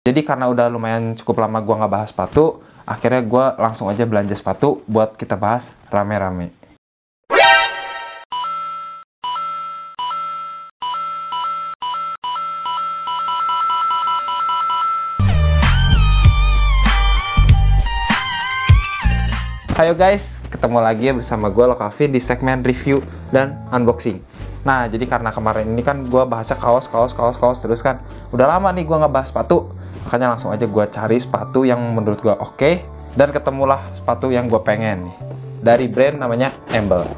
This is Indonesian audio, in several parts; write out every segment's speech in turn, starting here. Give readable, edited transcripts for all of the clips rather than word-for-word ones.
Jadi karena udah lumayan cukup lama gua nggak bahas sepatu, akhirnya gua langsung aja belanja sepatu buat kita bahas rame-rame. Hayo guys, ketemu lagi ya bersama gue Lokalvin di segmen review dan unboxing. Nah, jadi karena kemarin ini kan gue bahasnya kaos terus kan. Udah lama nih gue nggak bahas sepatu, makanya langsung aja gue cari sepatu yang menurut gue oke. Dan ketemulah sepatu yang gue pengen nih. Dari brand namanya Embel.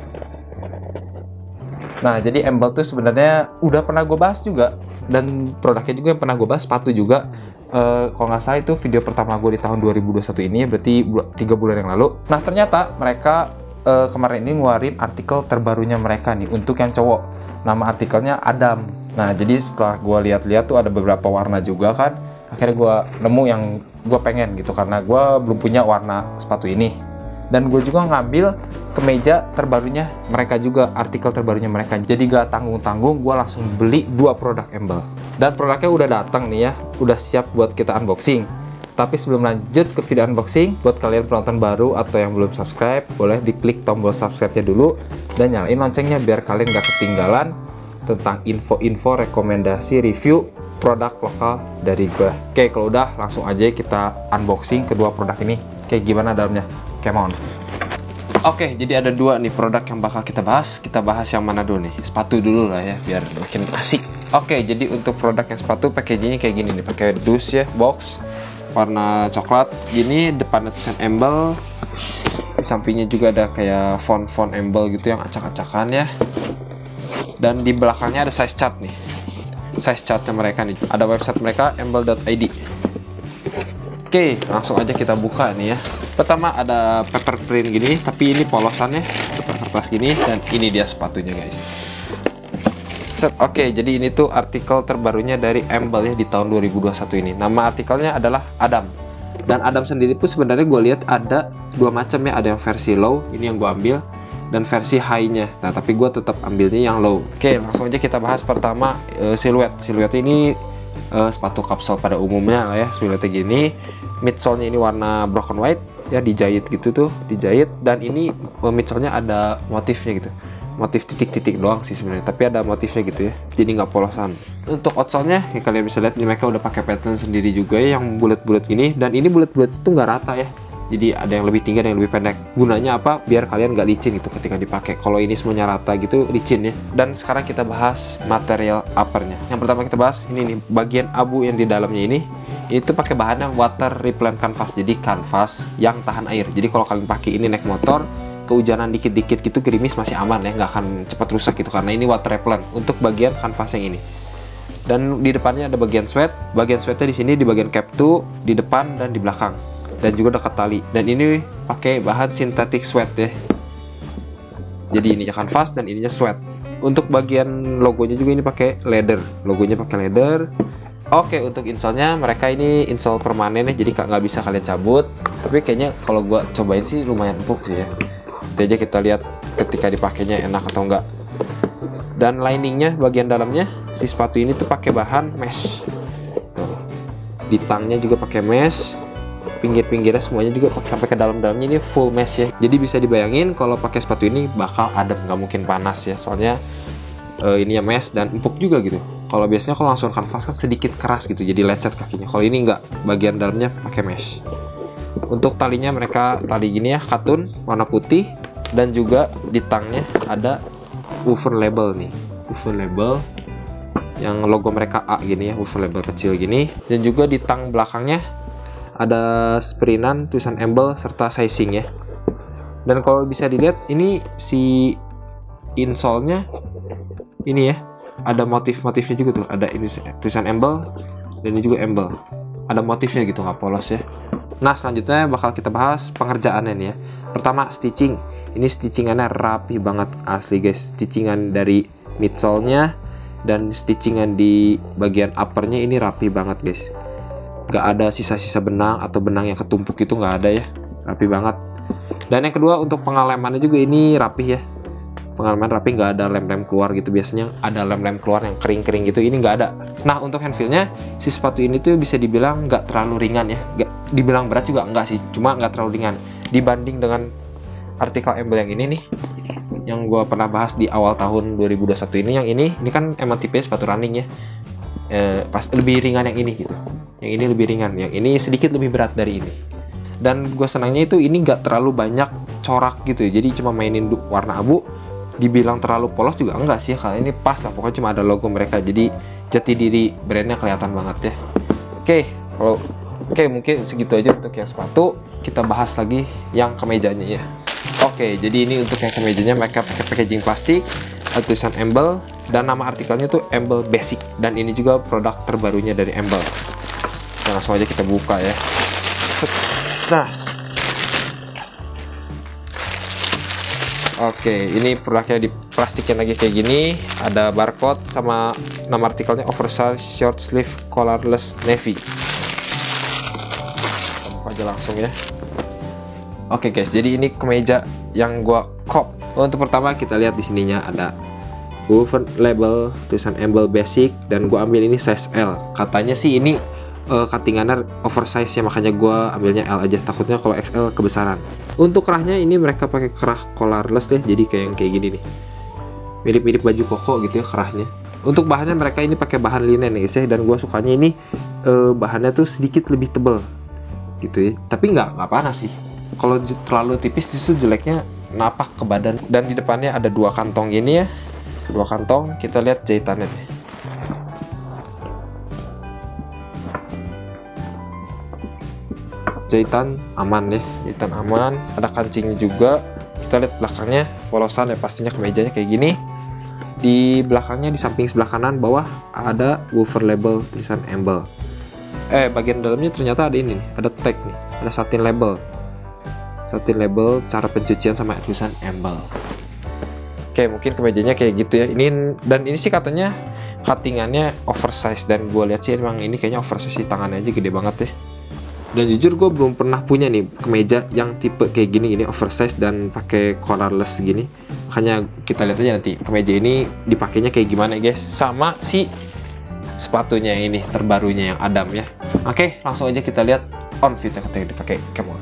Nah, jadi Embel tuh sebenarnya udah pernah gue bahas juga. Dan produknya juga yang pernah gue bahas, sepatu juga. Kalau nggak salah itu video pertama gue di tahun 2021 ini, berarti 3 bulan yang lalu. Nah, ternyata mereka kemarin ini ngeluarin artikel terbarunya mereka nih untuk yang cowok. Nama artikelnya Adam. Nah, jadi setelah gue lihat-lihat tuh ada beberapa warna juga kan. Akhirnya gue nemu yang gue pengen gitu, karena gue belum punya warna sepatu ini. Dan gue juga ngambil kemeja terbarunya mereka juga, artikel terbarunya mereka. Jadi gak tanggung-tanggung, gue langsung beli 2 produk Embel. Dan produknya udah datang nih ya, udah siap buat kita unboxing. Tapi sebelum lanjut ke video unboxing, buat kalian penonton baru atau yang belum subscribe, boleh diklik tombol subscribe-nya dulu dan nyalain loncengnya biar kalian gak ketinggalan tentang info-info, rekomendasi, review produk lokal dari gue. Oke, kalau udah langsung aja kita unboxing kedua produk ini. Kayak gimana dalamnya? Come on. Oke, jadi ada 2 nih produk yang bakal kita bahas. Kita bahas yang mana dulu nih? Sepatu dulu lah ya, biar makin asik. Oke, jadi untuk produk yang sepatu packagingnya kayak gini nih, pakai dus ya, box warna coklat. Gini depannya tulisan Embel. Di sampingnya juga ada kayak font Embel gitu yang acak-acakan ya. Dan di belakangnya ada size chart nih. Size chartnya mereka nih. Ada website mereka embel.id. Oke, langsung aja kita buka nih ya. Pertama ada paper print gini, tapi ini polosannya paper kertas gini, dan ini dia sepatunya guys. Oke, jadi ini tuh artikel terbarunya dari Embel ya di tahun 2021 ini. Nama artikelnya adalah Adam. Dan Adam sendiri pun sebenarnya gue lihat ada 2 macam ya, ada yang versi low, ini yang gue ambil, dan versi high-nya. Nah, tapi gue tetap ambilnya yang low. Oke, langsung aja kita bahas pertama siluet. Siluet ini sepatu kapsul pada umumnya lah ya, siluetnya gini. Midsole-nya ini warna broken white ya, dijahit gitu tuh, dijahit. Dan ini midsole-nya ada motifnya gitu, motif titik-titik doang sih sebenarnya, tapi ada motifnya gitu ya, jadi nggak polosan. Untuk outsole-nya ya, kalian bisa lihat ini mereka udah pakai pattern sendiri juga ya, yang bulat-bulat gini. Dan ini bulat-bulat itu nggak rata ya, jadi ada yang lebih tinggi, ada yang lebih pendek. Gunanya apa? Biar kalian nggak licin gitu ketika dipakai. Kalau ini semuanya rata gitu, licin ya. Dan sekarang kita bahas material uppernya. Yang pertama kita bahas ini nih, bagian abu yang di dalamnya ini. Itu pakai bahan yang water repellent canvas, jadi kanvas yang tahan air. Jadi kalau kalian pakai ini naik motor, kehujanan dikit-dikit gitu, gerimis masih aman ya, nggak akan cepat rusak gitu, karena ini water repellent untuk bagian kanvas yang ini. Dan di depannya ada bagian sweat. Bagian sweatnya di sini di bagian cap tuh, di depan dan di belakang, dan juga dekat tali. Dan ini pakai bahan synthetic sweat ya. Jadi ininya kanvas dan ininya sweat. Untuk bagian logonya juga ini pakai leather. Logonya pakai leather. Oke, untuk insole-nya mereka ini insole permanen ya, jadi nggak bisa kalian cabut. Tapi kayaknya kalau gua cobain sih lumayan empuk sih ya. Nanti aja kita lihat ketika dipakainya enak atau enggak. Dan liningnya bagian dalamnya si sepatu ini tuh pakai bahan mesh. Tuh. Di tangnya juga pakai mesh. Pinggir-pinggirnya semuanya juga sampai ke dalam-dalamnya ini full mesh ya. Jadi bisa dibayangin kalau pakai sepatu ini bakal adem, nggak mungkin panas ya. Soalnya ini ya mesh dan empuk juga gitu. Kalau biasanya kalau langsung kanvas kan sedikit keras gitu, jadi lecet kakinya. Kalau ini enggak, bagian dalamnya pakai mesh. Untuk talinya mereka tali gini ya, katun warna putih, dan juga di tangnya ada woven label nih, woven label yang logo mereka A gini ya, woven label kecil gini. Dan juga di tang belakangnya ada sprintan tulisan Embel serta sizing ya. Dan kalau bisa dilihat ini si insole-nya ini ya, ada motif-motifnya juga tuh, ada ini tulisan Embel dan ini juga Embel, ada motifnya gitu, nggak polos ya. Nah, selanjutnya bakal kita bahas pengerjaannya nih ya. Pertama stitching. Ini stitchingannya rapi banget asli guys. Stitchingan dari midsole-nya dan stitchingan di bagian uppernya ini rapi banget guys. Nggak ada sisa-sisa benang atau benang yang ketumpuk itu, nggak ada ya, rapi banget. Dan yang kedua untuk pengalemannya juga ini rapi ya. pengalaman rapi, nggak ada lem-lem keluar gitu. Biasanya ada lem-lem keluar yang kering-kering gitu, ini nggak ada. Nah untuk hand feel-nya, si sepatu ini tuh bisa dibilang nggak terlalu ringan ya, nggak dibilang berat juga enggak sih, cuma nggak terlalu ringan dibanding dengan artikel Embel yang ini nih, yang gue pernah bahas di awal tahun 2021 ini. Yang ini kan emang tipe sepatu running ya, pas lebih ringan yang ini gitu, yang ini lebih ringan, yang ini sedikit lebih berat dari ini. Dan gue senangnya itu ini nggak terlalu banyak corak gitu ya, jadi cuma mainin warna abu. Dibilang terlalu polos juga enggak sih, kali ini pas lah, pokoknya cuma ada logo mereka, jadi jati diri brandnya kelihatan banget ya. Oke, mungkin segitu aja untuk yang sepatu. Kita bahas lagi yang kemejanya ya. Oke, jadi ini untuk yang kemejanya mereka pakai packaging plastik, ada tulisan Embel, dan nama artikelnya tuh Embel Basic, dan ini juga produk terbarunya dari Embel. Nah, langsung aja kita buka ya. Nah, oke, ini produknya diplastikin lagi kayak gini, ada barcode sama nama artikelnya oversize short sleeve collarless navy. Kita buka aja langsung ya. Oke guys, jadi ini kemeja yang gua cop. Untuk pertama kita lihat di sininya ada woven label, tulisan Embel Basic, dan gua ambil ini size L. Katanya sih ini cuttingannya oversize ya, makanya gue ambilnya L aja, takutnya kalau XL kebesaran. Untuk kerahnya ini mereka pakai kerah collarless deh, jadi kayak gini nih, mirip-mirip baju koko gitu ya kerahnya. Untuk bahannya mereka ini pakai bahan linen ya guys ya, dan gue sukanya ini bahannya tuh sedikit lebih tebel gitu ya, tapi nggak panas sih. Kalau terlalu tipis justru jeleknya napak ke badan. Dan di depannya ada dua kantong gini ya, dua kantong. Kita lihat jahitannya nih. Jahitan aman ya, jahitan aman, ada kancingnya juga. Kita lihat belakangnya polosan ya, pastinya kemejanya kayak gini. Di belakangnya, di samping sebelah kanan bawah ada woven label tulisan Embel. Bagian dalamnya ternyata ada ini nih, ada tag nih, ada satin label, cara pencucian sama tulisan Embel. Oke, mungkin kemejanya kayak gitu ya. Ini sih katanya cuttingannya oversize, dan gue lihat sih emang ini kayaknya oversize sih, tangannya aja gede banget ya. Dan jujur gue belum pernah punya nih kemeja yang tipe kayak gini, ini oversize dan pakai collarless gini. Makanya kita lihat aja nanti kemeja ini dipakainya kayak gimana guys, sama si sepatunya ini terbarunya yang Adam ya. Oke, langsung aja kita lihat on fit-nya ketika dipakai. Come on.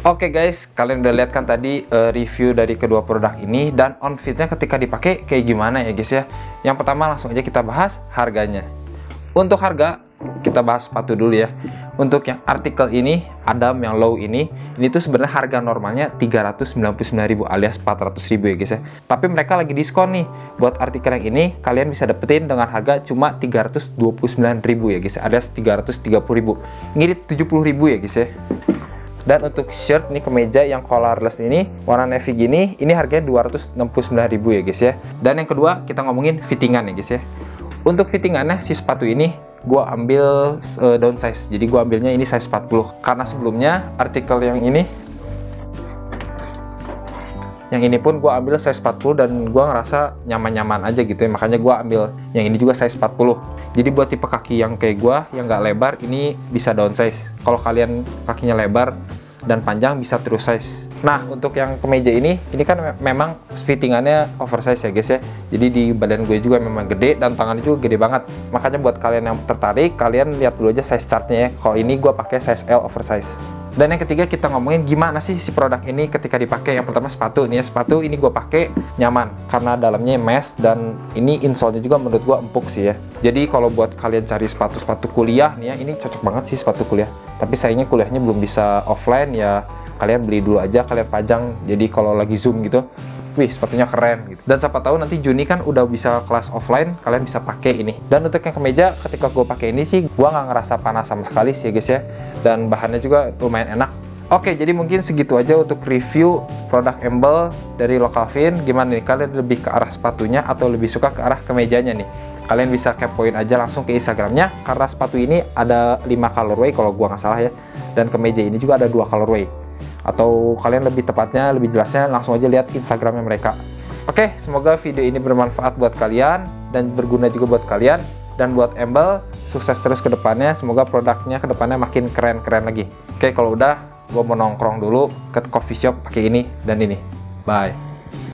Oke guys, kalian udah lihat kan tadi review dari kedua produk ini dan on fitnya ketika dipakai kayak gimana ya guys ya. Yang pertama langsung aja kita bahas harganya. Untuk harga kita bahas sepatu dulu ya. Untuk yang artikel ini, Adam yang low ini tuh sebenarnya harga normalnya 399.000 alias 400.000 ya guys ya. Tapi mereka lagi diskon nih. Buat artikel yang ini kalian bisa dapetin dengan harga cuma 329.000 ya guys ya, alias 330.000. Ngirit 70.000 ya guys ya. Dan untuk shirt ini kemeja yang collarless ini warna navy gini, ini harganya 269.000 ya guys ya. Dan yang kedua kita ngomongin fittingan ya guys ya. Untuk fittingannya si sepatu ini gua ambil downsize, jadi gua ambilnya ini size 40 karena sebelumnya artikel yang ini pun gue ambil size 40 dan gue ngerasa nyaman-nyaman aja gitu ya, makanya gue ambil yang ini juga size 40. Jadi buat tipe kaki yang kayak gue yang nggak lebar, ini bisa downsize. Kalau kalian kakinya lebar dan panjang bisa terus size. Nah untuk yang kemeja ini kan memang fittingannya oversize ya guys ya, jadi di badan gue juga memang gede dan tangannya juga gede banget. Makanya buat kalian yang tertarik, kalian lihat dulu aja size chartnya ya. Kalau ini gue pakai size L oversize. Dan yang ketiga kita ngomongin gimana sih si produk ini ketika dipakai. Yang pertama sepatu nih ya, sepatu ini gue pakai nyaman karena dalamnya mesh dan ini insole-nya juga menurut gue empuk sih ya. Jadi kalau buat kalian cari sepatu kuliah nih ya, ini cocok banget sih sepatu kuliah. Tapi sayangnya kuliahnya belum bisa offline ya, kalian beli dulu aja, kalian pajang. Jadi kalau lagi zoom gitu, wih sepatunya keren gitu. Dan siapa tahu nanti Juni kan udah bisa kelas offline, kalian bisa pakai ini. Dan untuk yang kemeja ketika gue pakai ini sih gue nggak ngerasa panas sama sekali sih ya guys ya, dan bahannya juga lumayan enak. Oke, jadi mungkin segitu aja untuk review produk Embel dari Localfin. Gimana nih, kalian lebih ke arah sepatunya atau lebih suka ke arah kemejanya nih? Kalian bisa kepoin aja langsung ke Instagramnya, karena sepatu ini ada 5 colorway kalau gua nggak salah ya, dan kemeja ini juga ada 2 colorway. Atau kalian lebih tepatnya, lebih jelasnya langsung aja lihat Instagramnya mereka. Oke, semoga video ini bermanfaat buat kalian dan berguna juga buat kalian. Dan buat Embel, sukses terus ke depannya. Semoga produknya ke depannya makin keren-keren lagi. Oke, kalau udah, gue mau nongkrong dulu ke coffee shop pakai ini dan ini. Bye.